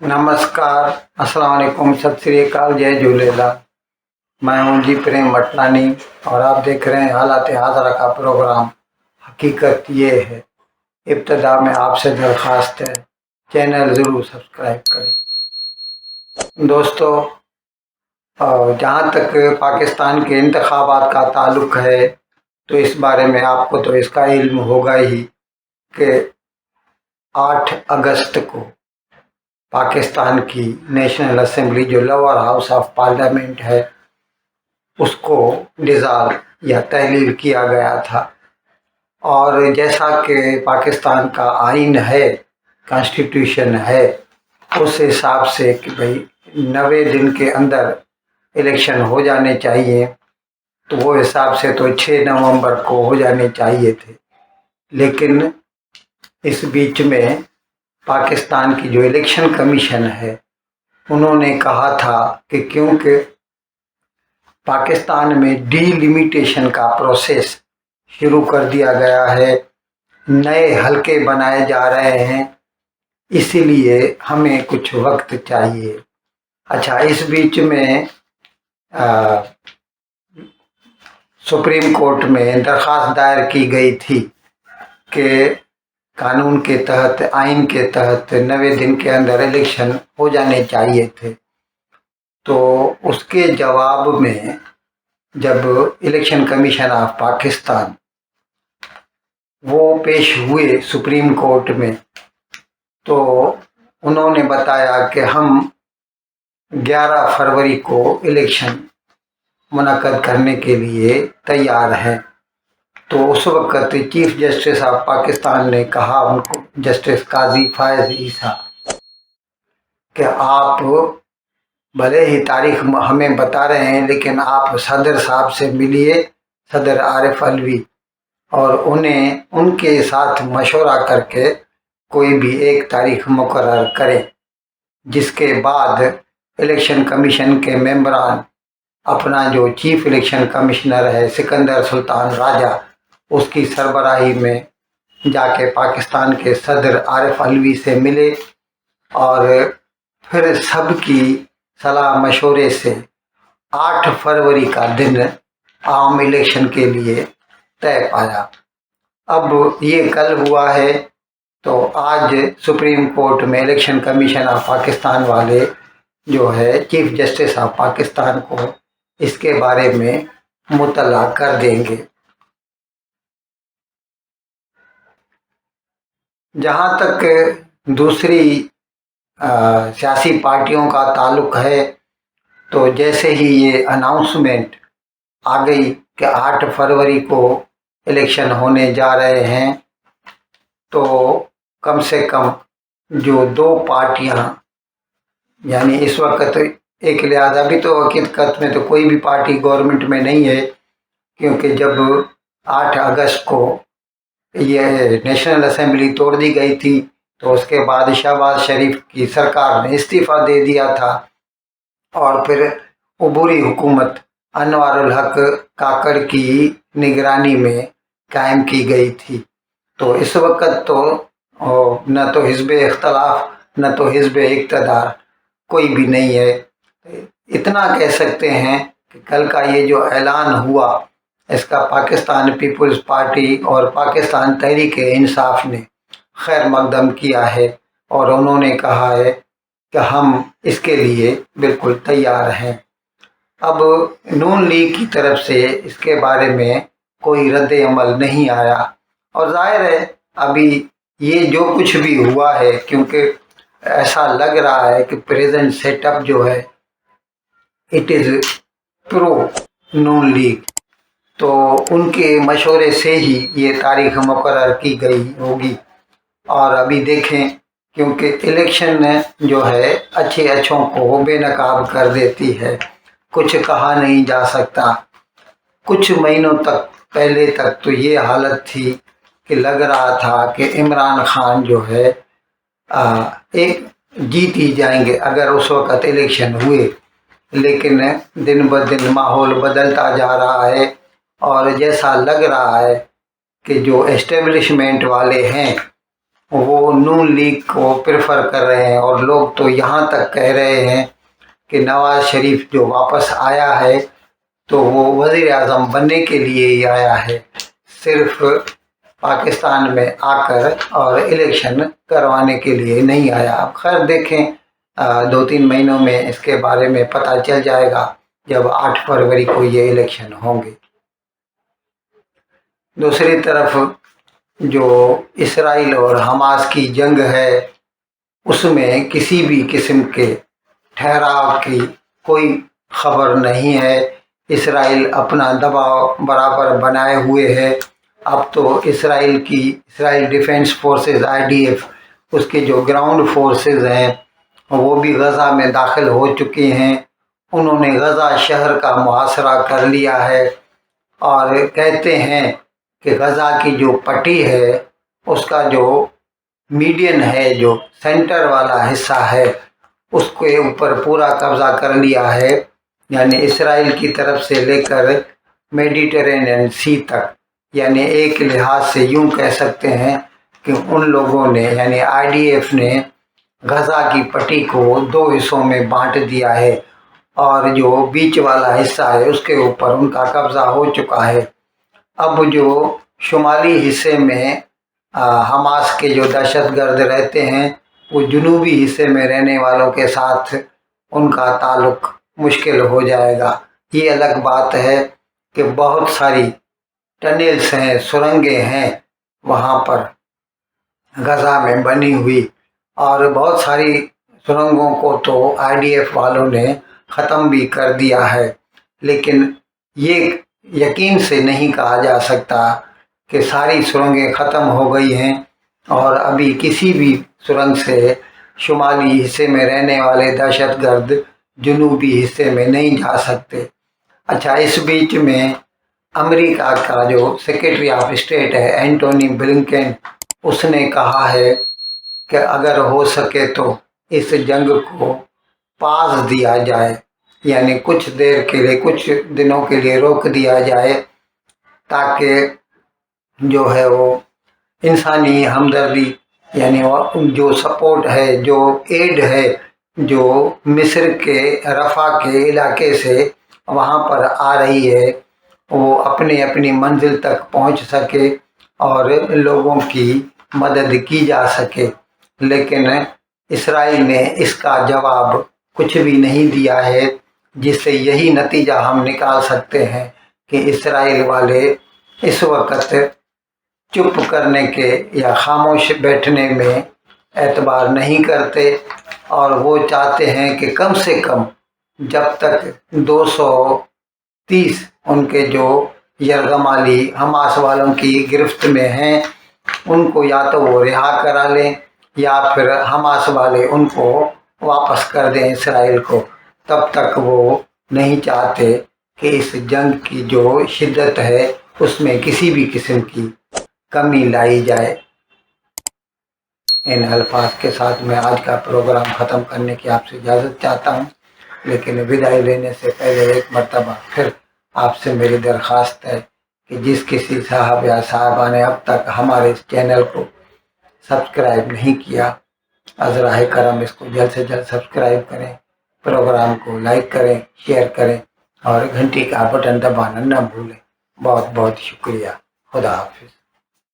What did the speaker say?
नमस्कार, अस्सलाम वालेकुम, सत श्री अकाल, जय झूलेलाल। मैं हूं जी प्रेम मटनानी और आप देख रहे हैं हालात हाज़रा का प्रोग्राम। हकीकत ये है। इब्तदा में आपसे दरख्वास्त है, चैनल ज़रूर सब्सक्राइब करें। दोस्तों, जहाँ तक पाकिस्तान के इंतखाबात का ताल्लुक़ है तो इस बारे में आपको तो इसका इल्म होगा ही कि 8 अगस्त को पाकिस्तान की नेशनल असेंबली, जो लोअर हाउस ऑफ पार्लियामेंट है, उसको डिज़ाल्व या तहलील किया गया था। और जैसा कि पाकिस्तान का आइन है, कॉन्स्टिट्यूशन है, उस हिसाब से कि भाई 90 दिन के अंदर इलेक्शन हो जाने चाहिए, तो वो हिसाब से तो 6 नवंबर को हो जाने चाहिए थे। लेकिन इस बीच में पाकिस्तान की जो इलेक्शन कमीशन है, उन्होंने कहा था कि क्योंकि पाकिस्तान में डीलिमिटेशन का प्रोसेस शुरू कर दिया गया है, नए हलके बनाए जा रहे हैं, इसीलिए हमें कुछ वक्त चाहिए। अच्छा, इस बीच में सुप्रीम कोर्ट में दरख्वास्त दायर की गई थी कि कानून के तहत, आइन के तहत 90 दिन के अंदर इलेक्शन हो जाने चाहिए थे। तो उसके जवाब में जब इलेक्शन कमीशन ऑफ पाकिस्तान वो पेश हुए सुप्रीम कोर्ट में, तो उन्होंने बताया कि हम 11 फरवरी को इलेक्शन मुनक्कद करने के लिए तैयार हैं। तो उस वक्त चीफ जस्टिस ऑफ पाकिस्तान ने कहा उनको, जस्टिस काजी फायज ईसा, कि आप भले ही तारीख हमें बता रहे हैं, लेकिन आप सदर साहब से मिलिए, सदर आरिफ अलवी, और उन्हें उनके साथ मशवरा करके कोई भी एक तारीख मुकर्रर करें, जिसके बाद इलेक्शन कमीशन के मेंबरान अपना जो चीफ इलेक्शन कमिश्नर है सिकंदर सुल्तान राजा, उसकी सरबराही में जाके पाकिस्तान के सदर आरिफ अलवी से मिले और फिर सबकी सलाह मशवरे से 8 फरवरी का दिन आम इलेक्शन के लिए तय पाया। अब ये कल हुआ है, तो आज सुप्रीम कोर्ट में इलेक्शन कमीशन ऑफ पाकिस्तान वाले जो है चीफ जस्टिस ऑफ पाकिस्तान को इसके बारे में मुतला कर देंगे। जहाँ तक दूसरी सियासी पार्टियों का ताल्लुक़ है, तो जैसे ही ये अनाउंसमेंट आ गई कि 8 फरवरी को इलेक्शन होने जा रहे हैं, तो कम से कम जो 2 पार्टियां, यानी इस वक्त एक लिहाजा भी तो हकीकत में तो कोई भी पार्टी गवर्नमेंट में नहीं है, क्योंकि जब 8 अगस्त को ये नेशनल असेंबली तोड़ दी गई थी, तो उसके बाद शहबाज शरीफ की सरकार ने इस्तीफ़ा दे दिया था और फिर अबूरी हुकूमत अनवारुल हक काकड़ की निगरानी में कायम की गई थी। तो इस वक्त तो न तो हिज़्ब इख्तलाफ न तो हिज़्ब इक़्तिदार कोई भी नहीं है। इतना कह सकते हैं कि कल का ये जो ऐलान हुआ, इसका पाकिस्तान पीपल्स पार्टी और पाकिस्तान तहरीक इंसाफ ने खैर मकदम किया है और उन्होंने कहा है कि हम इसके लिए बिल्कुल तैयार हैं। अब नून लीग की तरफ से इसके बारे में कोई रद्द अमल नहीं आया और जाहिर है अभी ये जो कुछ भी हुआ है, क्योंकि ऐसा लग रहा है कि प्रेजेंट सेटअप जो है it is pro Noon league, तो उनके मशवरे से ही ये तारीख मुकर्रर की गई होगी। और अभी देखें, क्योंकि इलेक्शन जो है अच्छे अच्छों को बेनकाब कर देती है, कुछ कहा नहीं जा सकता। कुछ महीनों तक पहले तक तो ये हालत थी कि लग रहा था कि इमरान खान जो है एक जीत ही जाएंगे अगर उस वक़्त इलेक्शन हुए, लेकिन दिन ब दिन माहौल बदलता जा रहा है और जैसा लग रहा है कि जो एस्टेब्लिशमेंट वाले हैं वो नून लीग को प्रेफर कर रहे हैं, और लोग तो यहाँ तक कह रहे हैं कि नवाज शरीफ जो वापस आया है तो वो वज़ीर आज़म बनने के लिए ही आया है, सिर्फ पाकिस्तान में आकर और इलेक्शन करवाने के लिए नहीं आया। अब खैर देखें, 2-3 महीनों में इसके बारे में पता चल जाएगा जब 8 फरवरी को ये इलेक्शन होंगे। दूसरी तरफ जो इसराइल और हमास की जंग है उसमें किसी भी किस्म के ठहराव की कोई खबर नहीं है। इसराइल अपना दबाव बराबर बनाए हुए है। अब तो इसराइल डिफेंस फोर्सेस IDF, उसके जो ग्राउंड फोर्सेस हैं वो भी गज़ा में दाखिल हो चुके हैं। उन्होंने गज़ा शहर का मुहासरा कर लिया है और कहते हैं कि गज़ा की जो पट्टी है उसका जो मीडियन है, जो सेंटर वाला हिस्सा है, उसके ऊपर पूरा कब्जा कर लिया है। यानी इसराइल की तरफ से लेकर मेडिटेरेनियन सी तक, यानी एक लिहाज से यूं कह सकते हैं कि उन लोगों ने यानी IDF ने गज़ा की पट्टी को 2 हिस्सों में बांट दिया है और जो बीच वाला हिस्सा है उसके ऊपर उनका कब्जा हो चुका है। अब जो शुमाली हिस्से में हमास के जो दहशतगर्द रहते हैं वो जुनूबी हिस्से में रहने वालों के साथ उनका ताल्लुक मुश्किल हो जाएगा। ये अलग बात है कि बहुत सारी टनल्स हैं, सुरंगें हैं वहाँ पर गज़ा में बनी हुई, और बहुत सारी सुरंगों को तो IDF वालों ने ख़त्म भी कर दिया है। लेकिन ये यकीन से नहीं कहा जा सकता कि सारी सुरंगें ख़त्म हो गई हैं और अभी किसी भी सुरंग से शुमाली हिस्से में रहने वाले दहशतगर्द जुनूबी हिस्से में नहीं जा सकते। अच्छा, इस बीच में अमेरिका का जो सेक्रेटरी ऑफ स्टेट है एंटोनी ब्लिंकन, उसने कहा है कि अगर हो सके तो इस जंग को पास दिया जाए, यानी कुछ देर के लिए, कुछ दिनों के लिए रोक दिया जाए, ताकि जो है वो इंसानी हमदर्दी यानी जो सपोर्ट है, जो एड है, जो मिस्र के रफ़ा के इलाके से वहाँ पर आ रही है, वो अपने अपनी मंजिल तक पहुँच सके और लोगों की मदद की जा सके। लेकिन इसराइल ने इसका जवाब कुछ भी नहीं दिया है, जिससे यही नतीजा हम निकाल सकते हैं कि इसराइल वाले इस वक्त चुप करने के या खामोश बैठने में एतबार नहीं करते, और वो चाहते हैं कि कम से कम जब तक 230 उनके जो यरगमाली हमास वालों की गिरफ्त में हैं उनको या तो वो रिहा करा लें या फिर हमास वाले उनको वापस कर दें इसराइल को। तब तक वो नहीं चाहते कि इस जंग की जो शिद्दत है उसमें किसी भी किस्म की कमी लाई जाए। इन अल्फाज के साथ मैं आज का प्रोग्राम ख़त्म करने की आपसे इजाज़त चाहता हूँ, लेकिन विदाई लेने से पहले एक मरतबा फिर आपसे मेरी दरख्वास्त है कि जिस किसी साहब या साहबा ने अब तक हमारे इस चैनल को सब्सक्राइब नहीं किया, अज़राह करम इसको जल्द से जल्द सब्सक्राइब करें, प्रोग्राम को लाइक करें, शेयर करें और घंटी का बटन दबाना न भूलें। बहुत बहुत शुक्रिया। खुदा हाफिज़।